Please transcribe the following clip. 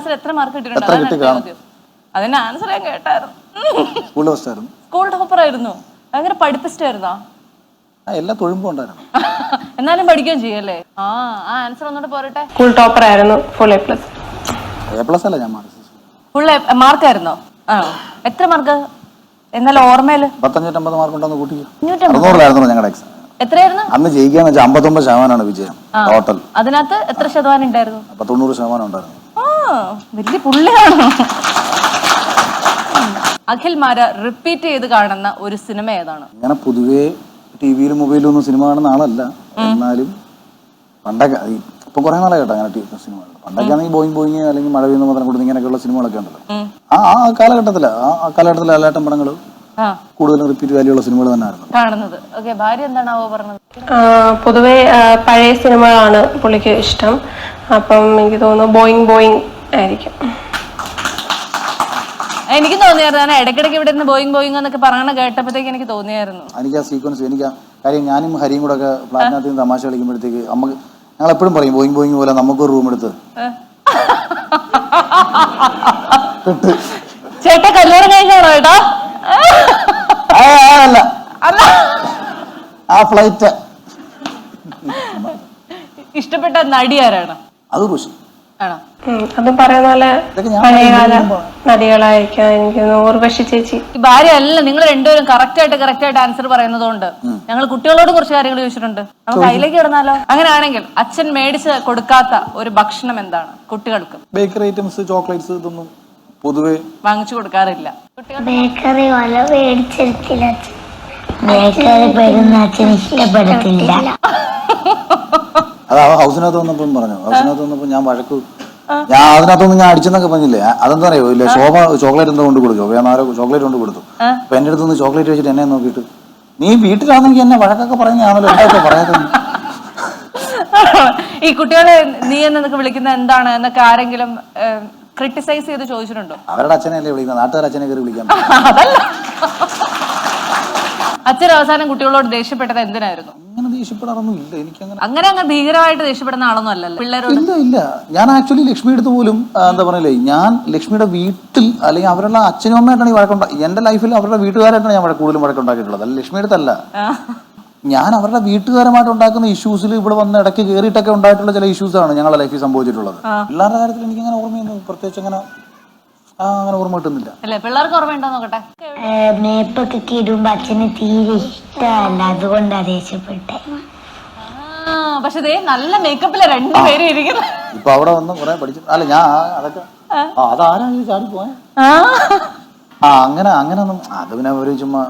ക്ലാസ്സിൽ എത്ര മാർക്ക് കിട്ടിയിട്ടുണ്ട്? അതിന്റെ ആൻസർ ഞാൻ കേട്ടായിരുന്നു. സ്കൂൾ ടോപ്പർ ആയിരുന്നു. ഭയങ്കര പഠിപ്പിസ്റ്റായിരുന്നോ? എല്ലാ തൊഴിലും ഉണ്ടായിരുന്നു. എന്നാലും പഠിക്കുകയും ചെയ്യല്ലേ? ആ ആൻസർ ഒന്നുകൂടെ പോരട്ടെ. സ്കൂൾ ടോപ്പർ ആയിരുന്നു. Full A plus. അല്ല, ഞാൻ ഫുൾ മാർക്കായിരുന്നോ? ആ, എത്ര മാർക്ക്? എന്നാലും ഓർമ്മയില് 550 മാർക്ക് ഉണ്ടെന്ന് കൂട്ടി. 600 ഞങ്ങളുടെ എക്സാം. എത്രയായിരുന്നു? അന്ന് ജയിക്കാന്ന് വെച്ചാൽ 59% വിജയം ടോട്ടൽ. അതിനകത്ത് എത്ര ശതമാനം ഉണ്ടായിരുന്നു? 90% ഉണ്ടായിരുന്നു. വലിയ പുള്ളിയാണോ? അഖിൽമാര റിപ്പീറ്റ് ചെയ്ത് കാണുന്ന ഒരു സിനിമ ഏതാണ്? അങ്ങനെ പൊതുവേ ടിവിയിലും മൊബൈലിലും ഒന്നും സിനിമ കാണുന്ന ആളല്ല. എന്നാലും പണ്ടൊക്കെ ഇപ്പൊ കുറെ നാളെ കേട്ടോ അങ്ങനെ സിനിമ. പണ്ടൊക്കെ ആണെങ്കിൽ ബോയിങ് അല്ലെങ്കിൽ മഴ പെയ്യുന്ന മാത്രം കൊടുത്ത് ഇങ്ങനെയൊക്കെയുള്ള സിനിമകളൊക്കെ ഉണ്ടല്ലോ. ആ കാലഘട്ടത്തില് ലാലേട്ടൻ പടങ്ങൾ കൂടുതലും റിപ്പീറ്റ് വാല്യൂ ഉള്ള സിനിമകൾ തന്നെയായിരുന്നു കാണുന്നത്. ഭാര്യ എന്താണാവോ പറഞ്ഞത്? പൊതുവെ പഴയ സിനിമകളാണ് പുള്ളിക്ക് ഇഷ്ടം. അപ്പം എനിക്ക് തോന്നുന്നു ബോയിങ് ആയിരിക്കും. എനിക്ക് തോന്നിയായിരുന്നു, ഇടയ്ക്കിടയ്ക്ക് ഇവിടെ നിന്ന് ബോയിങ് എന്നൊക്കെ പറയണ കേട്ടപ്പോഴത്തേക്ക് എനിക്ക് തോന്നിയായിരുന്നു. എനിക്ക് ആ സീക്വൻസ് കാര്യം ഞാനും ഹരിയും കൂടെ ഒക്കെ ഫ്ലാറ്റിനകത്ത് നിന്ന് തമാശ കളിക്കുമ്പോഴത്തേക്ക് ഞങ്ങൾ എപ്പോഴും പറയും ബോയിങ് പോലെ നമുക്കൊരു റൂം എടുത്ത് ചേട്ടാ കല്യാണം കഴിഞ്ഞാണോ ചേട്ടാ? അല്ല, ആ ഫ്ലൈറ്റ്. ഇഷ്ടപ്പെട്ട നടി ആരാണ്? അത് ഋഷി ആണോ? അതും പറയുന്ന പോലെ പഴയകാല നടികളായിരിക്കും. എനിക്ക് ഊർവശി ചേച്ചി. ഈ ഭാര്യ അല്ല, നിങ്ങൾ രണ്ടുപേരും കറക്റ്റ് ആയിട്ട് ആൻസർ പറയുന്നതുകൊണ്ട് ഞങ്ങൾ കുട്ടികളോട് കുറച്ച് കാര്യങ്ങൾ ചോദിച്ചിട്ടുണ്ട്. നമുക്ക് അതിലേക്ക് കിടന്നാലോ? അങ്ങനെയാണെങ്കിൽ അച്ഛൻ മേടിച്ച് കൊടുക്കാത്ത ഒരു ഭക്ഷണം എന്താണ് കുട്ടികൾക്ക്? ബേക്കറി ഐറ്റംസ്, ചോക്ലേറ്റ്സ് ഇതൊന്നും പൊതുവെ വാങ്ങിച്ചു കൊടുക്കാറില്ല. ബേക്കറി വല്ല മേടിച്ചിരിക്കില്ല. ബേക്കറി പെരുന്ന അച്ഛൻ ഇഷ്ടപ്പെടത്തില്ല. അത് ഹൗസിനകത്ത് വന്നപ്പം പറഞ്ഞു. ഹൗസിനകത്ത് വന്നപ്പോ ഞാൻ അതിനകത്തൊന്നും ഞാൻ അടിച്ചെന്നൊക്കെ പറഞ്ഞില്ലേ? അതെന്താ അറിയോ? ഇല്ല, ശോഭ ചോക്ലേറ്റ് എന്തോ കൊണ്ട് കൊടുത്തു. ഞാൻ 4 ചോക്ലേറ്റ് കൊണ്ട് കൊടുത്തു. അപ്പൊ എന്റെ അടുത്ത് ചോക്ലേറ്റ് വെച്ചിട്ട് എന്നെ നോക്കിയിട്ട് നീ വീട്ടിലാണെങ്കിൽ എന്നെ വഴക്കൊക്കെ പറയുന്നതാണല്ലോ, എന്താ പറയാതെ? ഈ കുട്ടികളെ നീ എന്നൊക്കെ വിളിക്കുന്ന എന്താണ് എന്നൊക്കെ ആരെങ്കിലും ക്രിട്ടിസൈസ് ചെയ്ത് ചോദിച്ചിട്ടുണ്ടോ? അവരുടെ അച്ഛനെയല്ലേ വിളിക്കുന്നത്, നാട്ടുകാർ അച്ഛനെ കയറി വിളിക്കാൻ. അതല്ല, അച്ഛൻ അവസാനം കുട്ടികളോട് ദേഷ്യപ്പെട്ടത് എന്തിനായിരുന്നു? അങ്ങനെ ദേഷ്യപ്പെടാറൊന്നും ഇല്ല. എനിക്കങ്ങനെ അങ്ങനെ ഭീകരമായിട്ട് ദേഷ്യപ്പെടുന്ന ആളൊന്നും അല്ലല്ലോ പിള്ളേരോട്. ഇല്ല. ഞാൻ ആക്ച്വലി ലക്ഷ്മിയുടെ അടുത്ത് പോലും എന്താ പറയല്ലേ, ഞാൻ ലക്ഷ്മിയുടെ വീട്ടിൽ അല്ലെങ്കിൽ അവരുടെ അച്ഛനും അമ്മയായിട്ടാണ് ഈ വഴക്കുണ്ടാക്കി. എന്റെ ലൈഫിൽ അവരുടെ വീട്ടുകാരായിട്ടാണ് ഞാൻ കൂടുതലും വഴക്കുണ്ടാക്കിയിട്ടുള്ളത്. അല്ല, ലക്ഷ്മിയുടെ അടുത്തല്ല. ഞാൻ അവരുടെ വീട്ടുകാരുമായിട്ട് ഉണ്ടാക്കുന്ന ഇഷ്യൂസിൽ ഇവിടെ വന്ന് ഇടയ്ക്ക് കയറിയിട്ടൊക്കെ ഉണ്ടായിട്ടുള്ള ചില ഇഷ്യൂസാണ് ഞങ്ങളുടെ ലൈഫിൽ സംഭവിച്ചിട്ടുള്ളത്. പിള്ളേരുടെ കാര്യത്തിൽ എനിക്കങ്ങനെ ഓർമ്മയൊന്നും പ്രത്യേകിച്ച് അങ്ങനെ ഓർമ്മ കിട്ടുന്നില്ല. പിള്ളേർക്ക് ഓർമ്മയുണ്ടോ നോക്കട്ടെ. മേപ്പൊക്കെ ഇടുമ്പോ അച്ഛന് തീരെ ഇഷ്ടമല്ല, അതുകൊണ്ടാ ദേഷ്യപ്പെട്ടെ. പക്ഷെ നല്ല മേക്കപ്പില് രണ്ടുപേരും ഇരിക്കുന്നു. ഇപ്പൊ അവിടെ വന്ന് കുറെ പഠിച്ചു. അല്ല, ഞാൻ അതൊക്കെ അതാരാ ചാടി പോയ അങ്ങനെ ഒന്നും അത് പിന്നെ അവര് ചുമ്മാ